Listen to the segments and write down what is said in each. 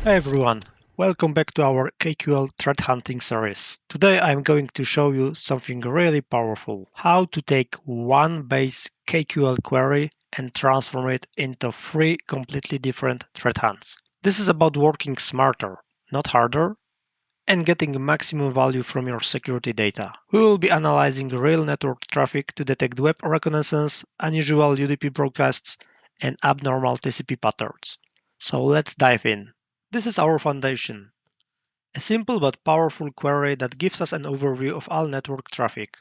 Hey everyone, welcome back to our KQL threat hunting series. Today I'm going to show you something really powerful, how to take one base KQL query and transform it into three completely different threat hunts. This is about working smarter, not harder, and getting maximum value from your security data. We will be analyzing real network traffic to detect web reconnaissance, unusual UDP broadcasts, and abnormal TCP patterns. So let's dive in. This is our foundation, a simple but powerful query that gives us an overview of all network traffic.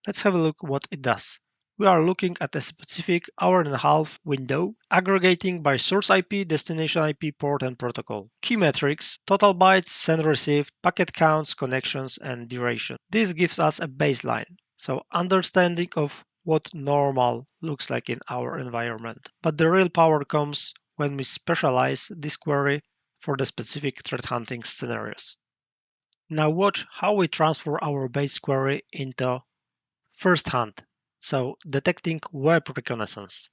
Let's have a look what it does. We are looking at a specific hour-and-a-half window, aggregating by source IP, destination IP, port, and protocol. Key metrics, total bytes, send received, packet counts, connections, and duration. This gives us a baseline, so understanding of what normal looks like in our environment. But the real power comes when we specialize this query for the specific threat hunting scenarios. Now watch how we transfer our base query into first hunt, so detecting web reconnaissance.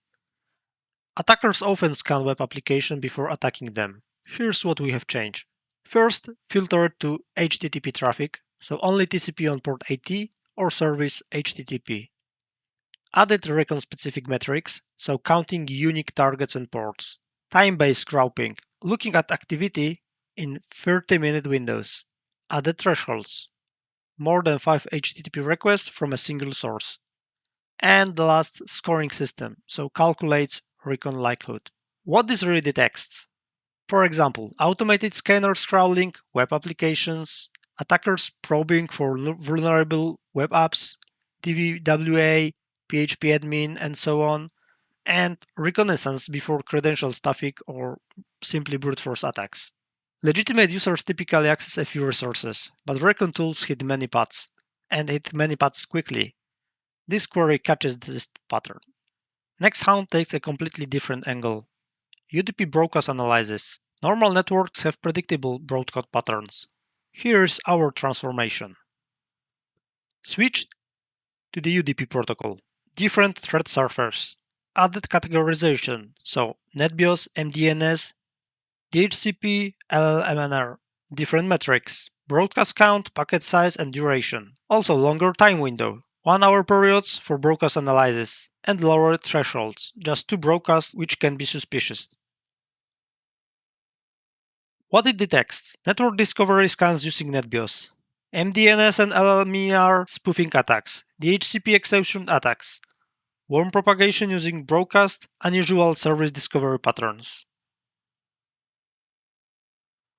Attackers often scan web applications before attacking them. Here's what we have changed. First, filter to HTTP traffic, so only TCP on port 80 or service HTTP. Added recon specific metrics, so counting unique targets and ports. Time-based grouping, looking at activity in 30-minute windows. Added thresholds, more than 5 HTTP requests from a single source. And the last, scoring system, so calculates recon likelihood. What this really detects? For example, automated scanners crawling web applications, attackers probing for vulnerable web apps, TVWA, PHP admin, and so on, and reconnaissance before credential stuffing or simply brute force attacks. Legitimate users typically access a few resources, but recon tools hit many paths, and hit many paths quickly. This query catches this pattern. Next hunt takes a completely different angle. UDP broadcast analysis. Normal networks have predictable broadcast patterns. Here's our transformation. Switch to the UDP protocol. Different threat surfers. Added categorization, so NetBIOS, MDNS, DHCP, LLMNR. Different metrics. Broadcast count, packet size, and duration. Also longer time window. 1 hour periods for broadcast analysis, and lower thresholds, just 2 broadcasts which can be suspicious. What it detects? Network discovery scans using NetBIOS. MDNS and LLMNR spoofing attacks, DHCP exception attacks, worm propagation using broadcast, unusual service discovery patterns.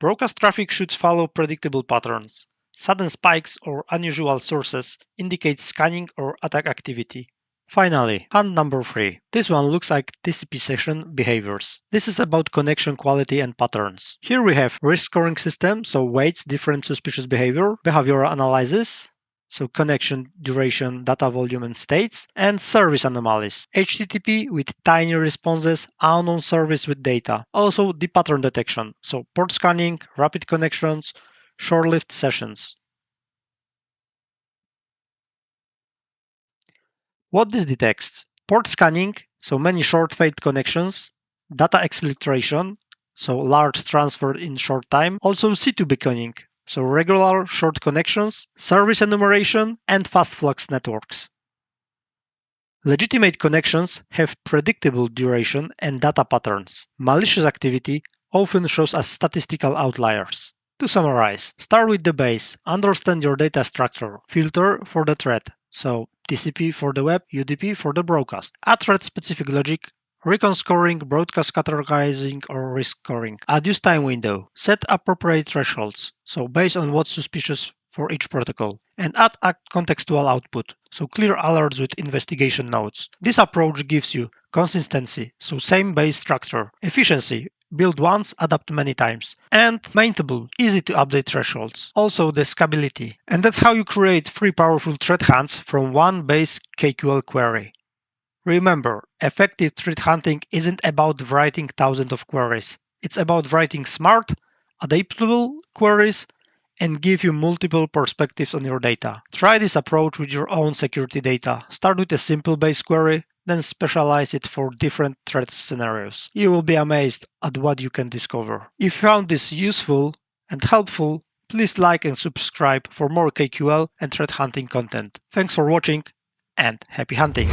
Broadcast traffic should follow predictable patterns. Sudden spikes or unusual sources indicate scanning or attack activity. Finally, hunt number 3. This one looks like TCP session behaviors. This is about connection quality and patterns. Here we have risk scoring system, so weights different suspicious behavior, behavioral analysis, so connection, duration, data volume and states, and service anomalies. HTTP with tiny responses, unknown service with data. Also the pattern detection, so port scanning, rapid connections, short-lived sessions. What this detects? Port scanning, so many short fade connections, data exfiltration, so large transfer in short time, also C2 beaconing, so regular short connections, service enumeration, and fast flux networks. Legitimate connections have predictable duration and data patterns. Malicious activity often shows as statistical outliers. To summarize, start with the base, understand your data structure, filter for the threat, so TCP for the web, UDP for the broadcast. Add threat-specific logic, recon scoring, broadcast categorizing, or risk scoring. Add use time window. Set appropriate thresholds, so based on what's suspicious for each protocol. And add a contextual output, so clear alerts with investigation nodes. This approach gives you consistency, so same base structure, efficiency, build once, adapt many times, and maintainable, easy to update thresholds. Also the scalability. And that's how you create 3 powerful threat hunts from one base KQL query. Remember, effective threat hunting isn't about writing thousands of queries. It's about writing smart, adaptable queries and give you multiple perspectives on your data. Try this approach with your own security data. Start with a simple base query, then specialize it for different threat scenarios. You will be amazed at what you can discover. If you found this useful and helpful, please like and subscribe for more KQL and threat hunting content. Thanks for watching and happy hunting!